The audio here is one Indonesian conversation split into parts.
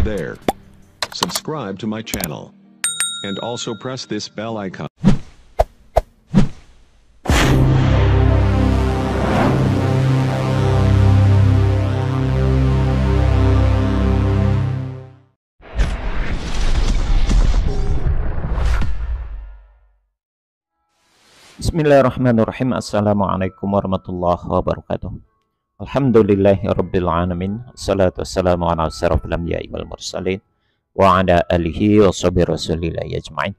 there. Subscribe to my channel. And also press this bell icon. Bismillahirrahmanirrahim. Assalamualaikum warahmatullahi wabarakatuh. Alhamdulillahirrabbilalamin. Assalatu wassalamu ala asyrafil anbiya'i wal mursalin wa ala alihi wa sahbihi rasulillahi ajma'in.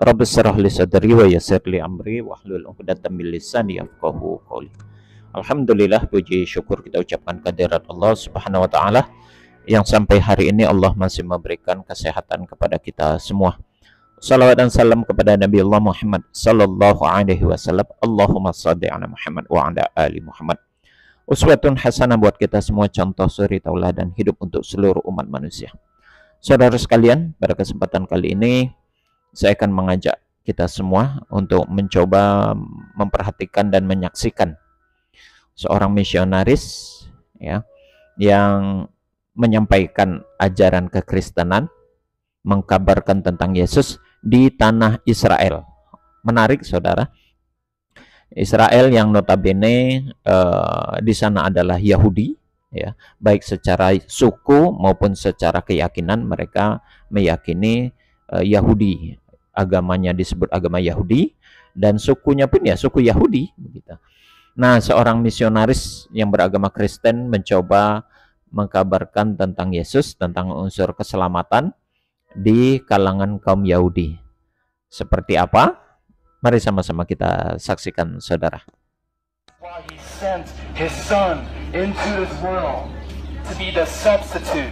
Rabbi shrah li sadri wa yassir li amri wahlul 'uqdatam min lisani yafqahu qawli. Alhamdulillah, puji syukur kita ucapkan kehadirat Allah Subhanahu wa taala yang sampai hari ini Allah masih memberikan kesehatan kepada kita semua. Salawat dan salam kepada Nabi Allah Muhammad sallallahu alaihi wasallam. Allahumma shalli ala Muhammad wa ala ali Muhammad. Uswatun hasanah buat kita semua, contoh suri tauladan hidup untuk seluruh umat manusia. Saudara sekalian, pada kesempatan kali ini saya akan mengajak kita semua untuk mencoba memperhatikan dan menyaksikan seorang misionaris ya yang menyampaikan ajaran kekristenan, mengkabarkan tentang Yesus di tanah Israel. Menarik, saudara. Israel yang notabene di sana adalah Yahudi, ya, baik secara suku maupun secara keyakinan mereka meyakini Yahudi. Agamanya disebut agama Yahudi dan sukunya pun ya suku Yahudi, begitu. Nah, seorang misionaris yang beragama Kristen mencoba mengkabarkan tentang Yesus, tentang unsur keselamatan di kalangan kaum Yahudi. Seperti apa? Mari sama-sama kita saksikan, saudara. Why he sent his son into this world to be the substitute,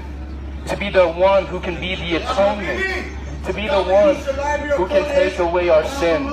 to be the one who can be the atonement, to be the one who can take away our sins. You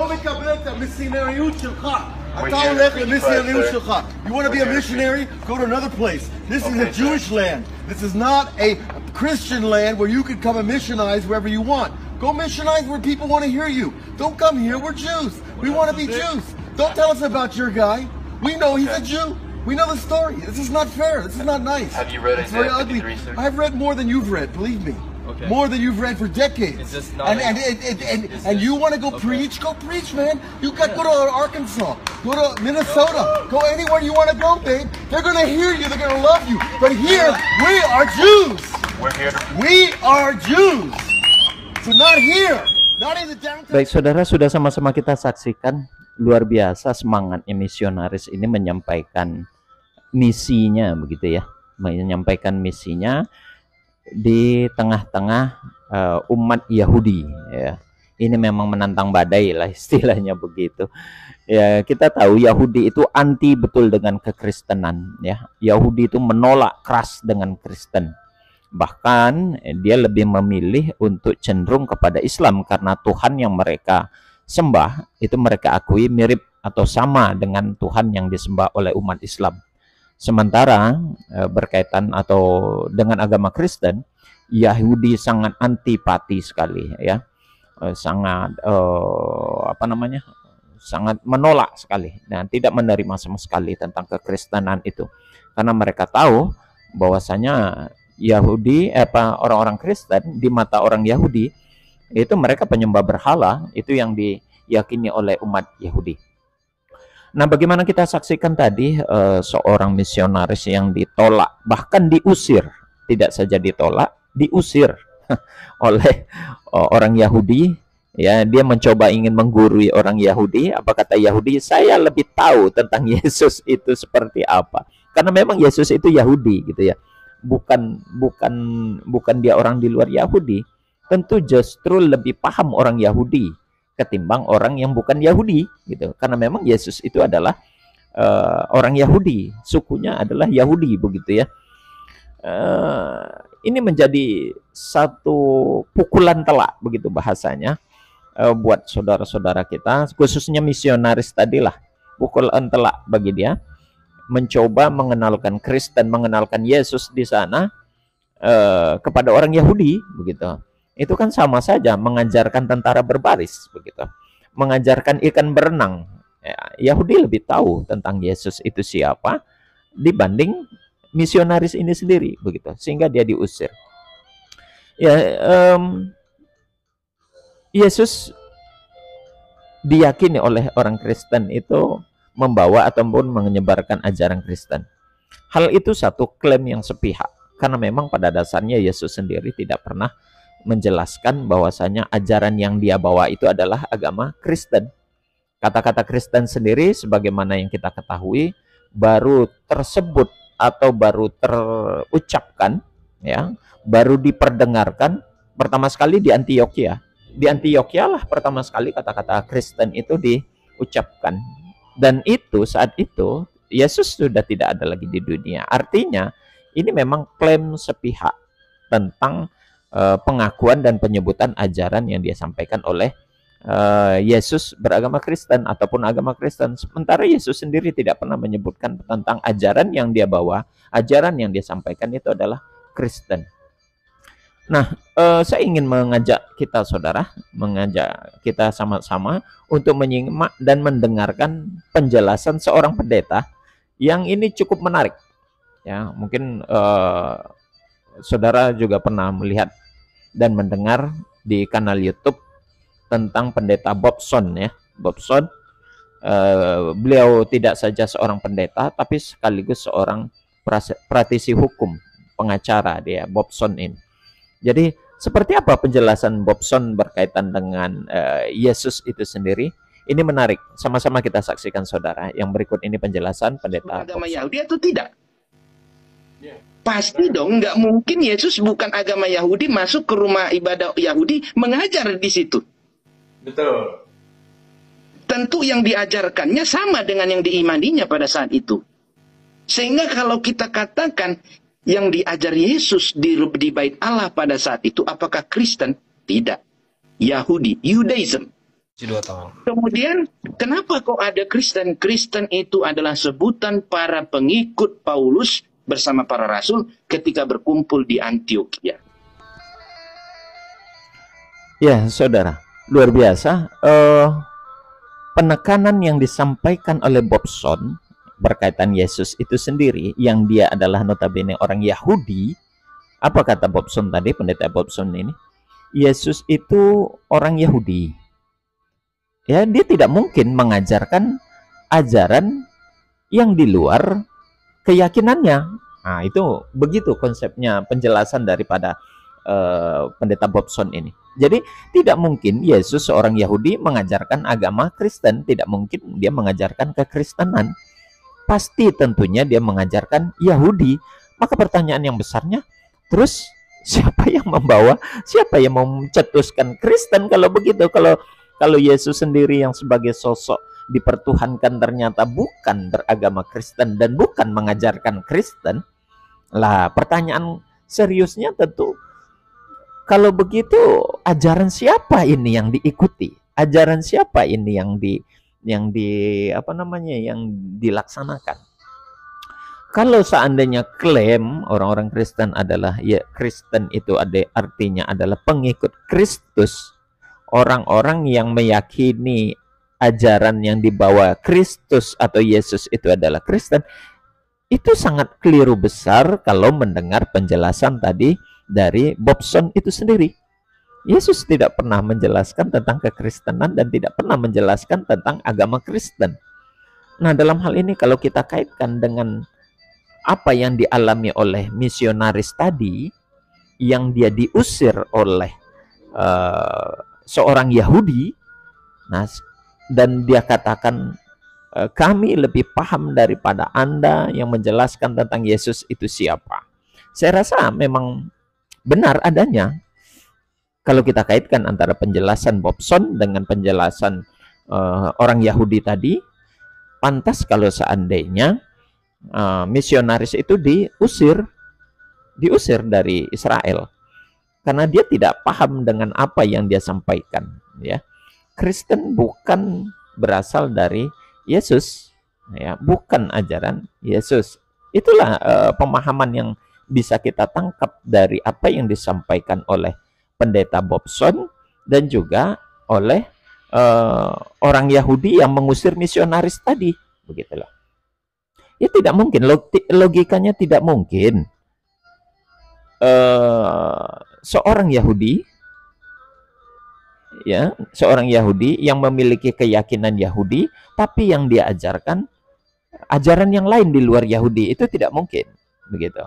want to be a missionary? Go to another place. This is a Jewish land. This is not a Christian land where you can come and missionize wherever you want. Go missionize where people want to hear you. Don't come here. We're Jews. We want to be Jews. Don't tell us about your guy. We know he's a Jew. We know the story. This is not fair. This is not nice. Have you read It's very ugly. I've read more than you've read. Believe me. Okay. More than you've read for decades. And you want to go preach? Go preach, man. You got go to Arkansas, go to Minnesota, go anywhere you want to go, babe. They're going to hear you. They're going to love you. But here, we are Jews. We're here to... We are Jews. So not here. Not in the downtown. Baik, saudara, sudah sama-sama kita saksikan luar biasa semangatnya misionaris ini menyampaikan misinya, begitu ya. Menyampaikan misinya di tengah-tengah umat Yahudi, ya. Ini memang menantang badai lah istilahnya begitu. Ya, kita tahu Yahudi itu anti betul dengan kekristenan, ya. Yahudi itu menolak keras dengan Kristen. Bahkan dia lebih memilih untuk cenderung kepada Islam karena Tuhan yang mereka sembah itu mereka akui mirip atau sama dengan Tuhan yang disembah oleh umat Islam. Sementara berkaitan atau dengan agama Kristen, Yahudi sangat antipati sekali, ya, sangat sangat menolak sekali dan tidak menerima sama sekali tentang kekristenan itu, karena mereka tahu bahwasanya Yahudi, orang-orang Kristen di mata orang Yahudi itu mereka penyembah berhala, itu yang diyakini oleh umat Yahudi. Nah, bagaimana kita saksikan tadi seorang misionaris yang ditolak, bahkan diusir, tidak saja ditolak, diusir oleh orang Yahudi. Ya, dia mencoba ingin menggurui orang Yahudi. Apa kata Yahudi? Saya lebih tahu tentang Yesus itu seperti apa. Karena memang Yesus itu Yahudi, gitu ya. Bukan dia orang di luar Yahudi. Tentu justru lebih paham orang Yahudi ketimbang orang yang bukan Yahudi, gitu. Karena memang Yesus itu adalah orang Yahudi, sukunya adalah Yahudi, begitu ya. Ini menjadi satu pukulan telak, begitu bahasanya, buat saudara-saudara kita, khususnya misionaris tadilah, pukulan telak bagi dia, mencoba mengenalkan Kristen, mengenalkan Yesus di sana kepada orang Yahudi, begitu. Itu kan sama saja mengajarkan tentara berbaris, begitu. Mengajarkan ikan berenang. Ya, Yahudi lebih tahu tentang Yesus itu siapa dibanding misionaris ini sendiri, begitu. Sehingga dia diusir. Ya, Yesus diyakini oleh orang Kristen itu membawa ataupun menyebarkan ajaran Kristen. Hal itu satu klaim yang sepihak, karena memang pada dasarnya Yesus sendiri tidak pernah menjelaskan bahwasanya ajaran yang dia bawa itu adalah agama Kristen. Kata-kata Kristen sendiri sebagaimana yang kita ketahui baru tersebut atau baru terucapkan, ya, baru diperdengarkan pertama sekali di Antioquia. Di Antioquia lah pertama sekali kata-kata Kristen itu diucapkan. Dan itu saat itu Yesus sudah tidak ada lagi di dunia. Artinya ini memang klaim sepihak tentang pengakuan dan penyebutan ajaran yang dia sampaikan oleh Yesus beragama Kristen ataupun agama Kristen. Sementara Yesus sendiri tidak pernah menyebutkan tentang ajaran yang dia bawa, ajaran yang dia sampaikan itu adalah Kristen. Nah, saya ingin mengajak kita saudara, mengajak kita sama-sama untuk menyimak dan mendengarkan penjelasan seorang pendeta yang ini cukup menarik. Ya, mungkin saudara juga pernah melihat dan mendengar di kanal YouTube tentang pendeta Bobson, ya. Bobson, beliau tidak saja seorang pendeta, tapi sekaligus seorang praktisi hukum, pengacara dia, Bobson ini. Jadi seperti apa penjelasan Bobson berkaitan dengan Yesus itu sendiri? Ini menarik. Sama-sama kita saksikan saudara. Yang berikut ini penjelasan pendeta agama Bobson. Yahudi atau tidak? Pasti dong, nggak mungkin Yesus bukan agama Yahudi masuk ke rumah ibadah Yahudi mengajar di situ. Betul. Tentu yang diajarkannya sama dengan yang diimaninya pada saat itu. Sehingga kalau kita katakan yang diajar Yesus di bait Allah pada saat itu, apakah Kristen? Tidak. Yahudi, Judaism. 2 tahun. Kemudian, kenapa kok ada Kristen? Kristen itu adalah sebutan para pengikut Paulus bersama para rasul ketika berkumpul di Antioquia. Ya, saudara, luar biasa. Penekanan yang disampaikan oleh Bobson berkaitan Yesus itu sendiri, yang dia adalah notabene orang Yahudi. Apa kata Bobson tadi, pendeta Bobson ini? Yesus itu orang Yahudi. Ya, dia tidak mungkin mengajarkan ajaran yang di luar keyakinannya. Nah, itu begitu konsepnya penjelasan daripada pendeta Bobson ini. Jadi tidak mungkin Yesus seorang Yahudi mengajarkan agama Kristen, tidak mungkin dia mengajarkan kekristenan. Pasti tentunya dia mengajarkan Yahudi. Maka pertanyaan yang besarnya, terus siapa yang membawa, siapa yang mau mencetuskan Kristen kalau begitu? Kalau Yesus sendiri yang sebagai sosok dipertuhankan ternyata bukan beragama Kristen dan bukan mengajarkan Kristen, lah pertanyaan seriusnya tentu, kalau begitu ajaran siapa ini yang diikuti? Ajaran siapa ini yang dilaksanakan? Kalau seandainya klaim orang-orang Kristen adalah, ya, Kristen itu artinya adalah pengikut Kristus, orang-orang yang meyakini ajaran yang dibawa Kristus atau Yesus itu adalah Kristen, itu sangat keliru besar kalau mendengar penjelasan tadi dari Bobson itu sendiri. Yesus tidak pernah menjelaskan tentang kekristenan dan tidak pernah menjelaskan tentang agama Kristen. Nah, dalam hal ini kalau kita kaitkan dengan apa yang dialami oleh misionaris tadi, yang dia diusir oleh seorang Yahudi, nah, dan dia katakan, kami lebih paham daripada Anda yang menjelaskan tentang Yesus itu siapa. Saya rasa memang benar adanya. Kalau kita kaitkan antara penjelasan Bobson dengan penjelasan orang Yahudi tadi, pantas kalau seandainya misionaris itu diusir dari Israel, karena dia tidak paham dengan apa yang dia sampaikan. Ya, Kristen bukan berasal dari Yesus, ya, bukan ajaran Yesus. Itulah pemahaman yang bisa kita tangkap dari apa yang disampaikan oleh pendeta Bobson dan juga oleh orang Yahudi yang mengusir misionaris tadi. Begitulah. Ya, tidak mungkin, logikanya tidak mungkin seorang Yahudi, ya, seorang Yahudi yang memiliki keyakinan Yahudi, tapi yang dia ajarkan ajaran yang lain di luar Yahudi, itu tidak mungkin, begitu.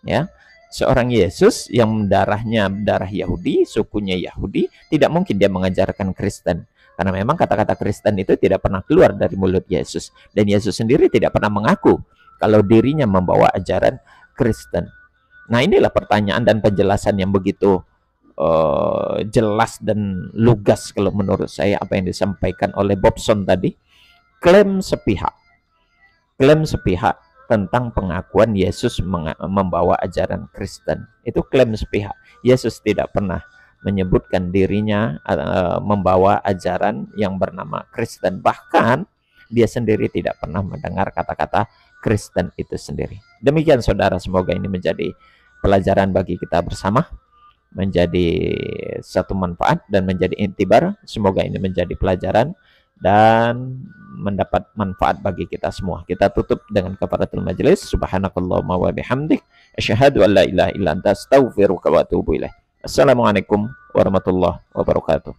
Ya, seorang Yesus yang darahnya darah Yahudi, sukunya Yahudi, tidak mungkin dia mengajarkan Kristen. Karena memang kata-kata Kristen itu tidak pernah keluar dari mulut Yesus. Dan Yesus sendiri tidak pernah mengaku kalau dirinya membawa ajaran Kristen. Nah, inilah pertanyaan dan penjelasan yang begitu jelas dan lugas kalau menurut saya apa yang disampaikan oleh Bobson tadi. Klaim sepihak tentang pengakuan Yesus membawa ajaran Kristen. Itu klaim sepihak. Yesus tidak pernah menyebutkan dirinya membawa ajaran yang bernama Kristen. Bahkan dia sendiri tidak pernah mendengar kata-kata Kristen itu sendiri. Demikian saudara, semoga ini menjadi pelajaran bagi kita bersama, menjadi satu manfaat dan menjadi intibar. Semoga ini menjadi pelajaran dan mendapat manfaat bagi kita semua. Kita tutup dengan kafaratul majelis. Subhanakallahumma wa bihamdik, asyhadu an la ilaha illa anta, astaghfiruka wa atubu ilaik. Assalamualaikum warahmatullahi wabarakatuh.